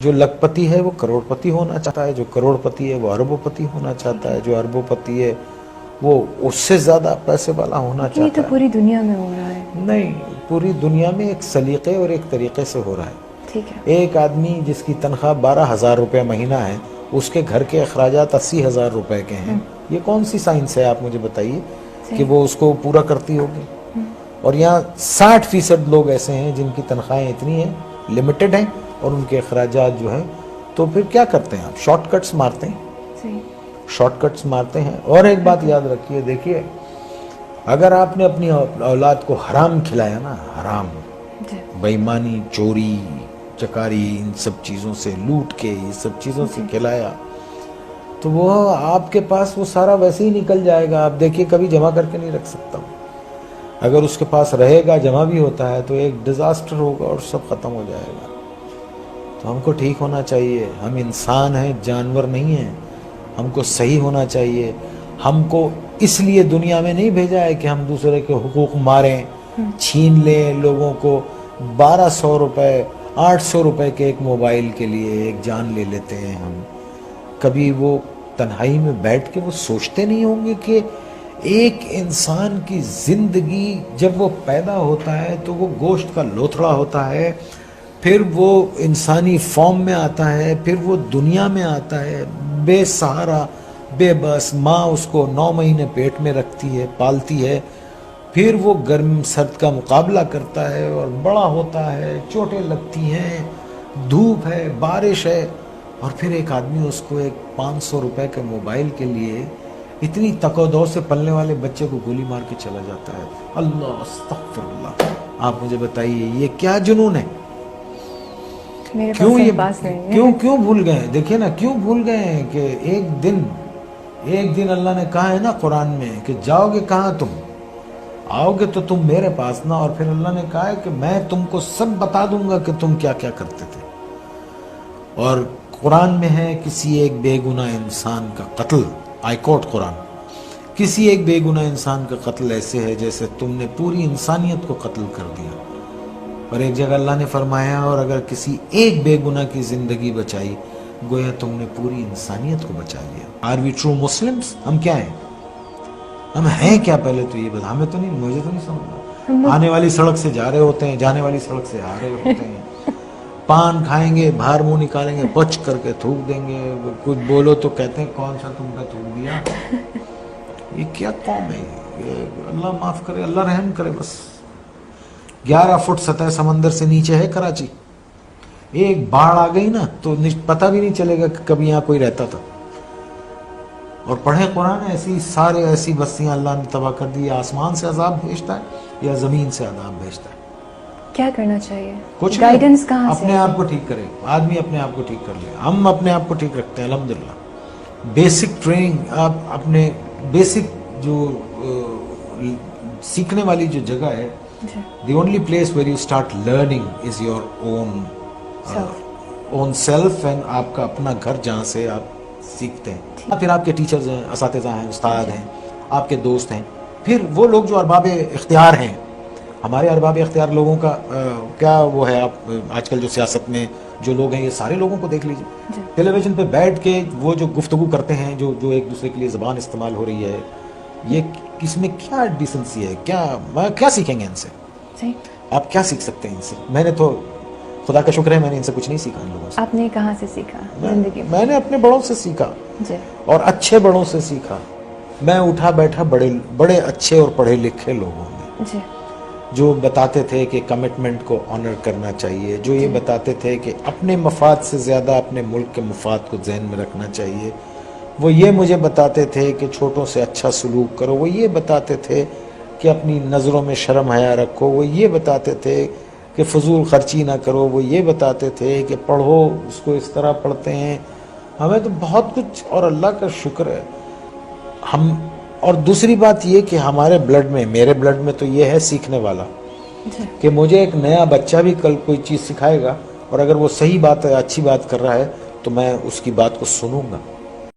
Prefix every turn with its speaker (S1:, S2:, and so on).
S1: جو لکھپتی ہے وہ کروڑپتی ہونا چاہتا ہے، جو کروڑپتی ہے وہ اربوپتی ہونا چاہتا ہے، جو اربوپتی ہے وہ اس سے زیادہ پیسے والا ہونا
S2: یہ
S1: چاہتا
S2: تو
S1: ہے۔
S2: پوری دنیا میں ہو رہا ہے۔
S1: نہیں، پوری دنیا میں ایک سلیقے اور ایک طریقے سے ہو رہا ہے۔
S2: ٹھیک ہے۔
S1: ایک آدمی جس کی تنخواہ 12,000 روپے مہینہ ہے، اس کے گھر کے اخراجات 80,000 روپے کے ہیں، یہ کون سی سائنس ہے آپ مجھے بتائیے کہ وہ اس کو پورا کرتی ہوگی؟ اور یہاں 60% لوگ ایسے ہیں جن کی تنخواہیں اتنی ہیں، لمیٹڈ ہیں، اور ان کے اخراجات جو ہیں، تو پھر کیا کرتے ہیں آپ؟ شارٹ کٹس مارتے ہیں، شارٹ کٹس مارتے ہیں۔ اور ایک بات یاد رکھیے، دیکھیے اگر آپ نے اپنی اولاد کو حرام کھلایا نا، حرام، بے ایمانی، چوری چکاری، ان سب چیزوں سے، لوٹ کے یہ سب چیزوں سے کھلایا، تو وہ آپ کے پاس وہ سارا ویسے ہی نکل جائے گا۔ آپ دیکھیے کبھی جمع کر کے نہیں رکھ سکتا ہوں، اگر اس کے پاس رہے گا، جمع بھی ہوتا ہے تو ایک ڈیزاسٹر ہوگا اور سب ختم ہو جائے گا۔ تو ہم کو ٹھیک ہونا چاہیے، ہم انسان ہیں، جانور نہیں ہیں، ہم کو صحیح ہونا چاہیے۔ ہم کو اس لیے دنیا میں نہیں بھیجا ہے کہ ہم دوسرے کے حقوق ماریں، چھین لیں لوگوں کو۔ 1200 روپے 800 روپے کے ایک موبائل کے لیے ایک جان لے لیتے ہیں ہم۔ کبھی وہ تنہائی میں بیٹھ کے وہ سوچتے نہیں ہوں گے کہ ایک انسان کی زندگی جب وہ پیدا ہوتا ہے تو وہ گوشت کا لوتھڑا ہوتا ہے، پھر وہ انسانی فارم میں آتا ہے، پھر وہ دنیا میں آتا ہے بے سہارا، بے بس، ماں اس کو 9 مہینے پیٹ میں رکھتی ہے، پالتی ہے، پھر وہ گرم سرد کا مقابلہ کرتا ہے اور بڑا ہوتا ہے، چوٹیں لگتی ہیں، دھوپ ہے، بارش ہے، اور پھر ایک آدمی اس کو ایک 500 روپے کے موبائل کے لیے اتنی تک و دو سے پلنے والے بچے کو گولی مار کے چلا جاتا ہے۔ اللہ استغفر اللہ۔ آپ مجھے بتائیے یہ کیا جنون ہے؟ کیوں بھول گئے؟ دیکھیں نا، کیوں بھول گئے ہیں کہ ایک دن اللہ نے کہا ہے نا قرآن میں کہ جاؤ گے کہاں تم؟ آؤ گے تو تم میرے پاس نا، اور پھر اللہ نے کہا ہے کہ میں تم کو سب بتا دوں گا کہ تم کیا کیا کرتے تھے۔ اور قرآن میں ہے کسی ایک بے گناہ انسان کا قتل، آئی کوٹ قرآن، کسی ایک بے گناہ انسان کا قتل ایسے ہے جیسے تم نے پوری انسانیت کو قتل کر دیا۔ اور ایک جگہ اللہ نے فرمایا اور اگر کسی ایک بے گناہ کی زندگی بچائی گویا تم نے پوری انسانیت کو بچا لیا۔ Are we true Muslims? ہم کیا ہیں؟ ہم ہیں کیا؟ پہلے تو یہ بتا، ہمیں تو نہیں، مجھے تو نہیں سمجھا۔ آنے والی سڑک سے جا رہے ہوتے ہیں، جانے والی سڑک سے آ رہے ہوتے ہیں، پان کھائیں گے، باہر منہ نکالیں گے، پچ کر کے تھوک دیں گے، کچھ بولو تو کہتے ہیں کون سا تم کا تھوک دیا۔ یہ کیا قوم ہے یہ؟ اللہ معاف کرے، اللہ رحم کرے۔ بس 11 فٹ سطح سمندر سے نیچے ہے کراچی، ایک باڑھ آ گئی نا تو پتہ بھی نہیں چلے گا کہ کبھی یہاں کوئی رہتا تھا۔ اور پڑھیں قرآن، ایسی بستیاں اللہ نے تباہ کر دی۔ آسمان سے عذاب بھیجتا ہے یا زمین سے عذاب بھیجتا ہے؟
S2: کیا کرنا چاہیے؟
S1: کچھ
S2: گائیڈنس کہاں سے؟
S1: اپنے آپ کو ٹھیک کرے، آدمی اپنے آپ کو ٹھیک کر لے۔ ہم اپنے آپ کو ٹھیک رکھتے ہیں الحمدللہ۔ بیسک ٹریننگ، آپ اپنے بیسک جو سیکھنے والی جو جگہ ہے، the only place where you start learning is your own self and آپ کا اپنا گھر جہاں سے آپ سیکھتے ہیں۔ پھر آپ کے ٹیچرز ہیں، اساتذہ ہیں، استاد ہیں، آپ کے دوست ہیں، پھر وہ لوگ جو ارباب اختیار ہیں۔ ہمارے ارباب اختیار لوگوں کا کیا وہ ہے؟ آپ آج کل جو سیاست میں جو لوگ ہیں یہ سارے لوگوں کو دیکھ لیجیے، ٹیلی ویژن پہ بیٹھ کے وہ جو گفتگو کرتے ہیں، جو ایک دوسرے کے لیے زبان استعمال ہو رہی ہے، یہ اس میں کیا ڈیسنسی ہے؟ کیا سیکھیں گے ان سے؟ آپ کیا سیکھ سکتے ہیں ان سے؟ میں نے تو خدا کا شکر ہے میں نے ان سے کچھ نہیں سیکھا۔ ان لوگوں سے
S2: آپ نے کہاں سے سیکھا زندگی
S1: میں نے اپنے بڑوں سے سیکھا، اور اچھے بڑوں سے سیکھا۔ میں اٹھا بیٹھا بڑے اچھے اور پڑھے لکھے لوگوں میں، جو بتاتے تھے کہ کمٹمنٹ کو آنر کرنا چاہیے، جو یہ بتاتے تھے کہ اپنے مفاد سے زیادہ اپنے ملک کے مفاد کو ذہن میں رکھنا چاہیے، وہ یہ مجھے بتاتے تھے کہ چھوٹوں سے اچھا سلوک کرو، وہ یہ بتاتے تھے کہ اپنی نظروں میں شرم حیا رکھو، وہ یہ بتاتے تھے کہ فضول خرچی نہ کرو، وہ یہ بتاتے تھے کہ پڑھو، اس کو اس طرح پڑھتے ہیں۔ ہمیں تو بہت کچھ، اور اللہ کا شکر ہے اور دوسری بات یہ کہ ہمارے بلڈ میں، میرے بلڈ میں تو یہ ہے سیکھنے والا، کہ مجھے ایک نیا بچہ بھی کل کوئی چیز سکھائے گا اور اگر وہ صحیح بات ہے، اچھی بات کر رہا ہے تو میں اس کی بات کو سنوں گا۔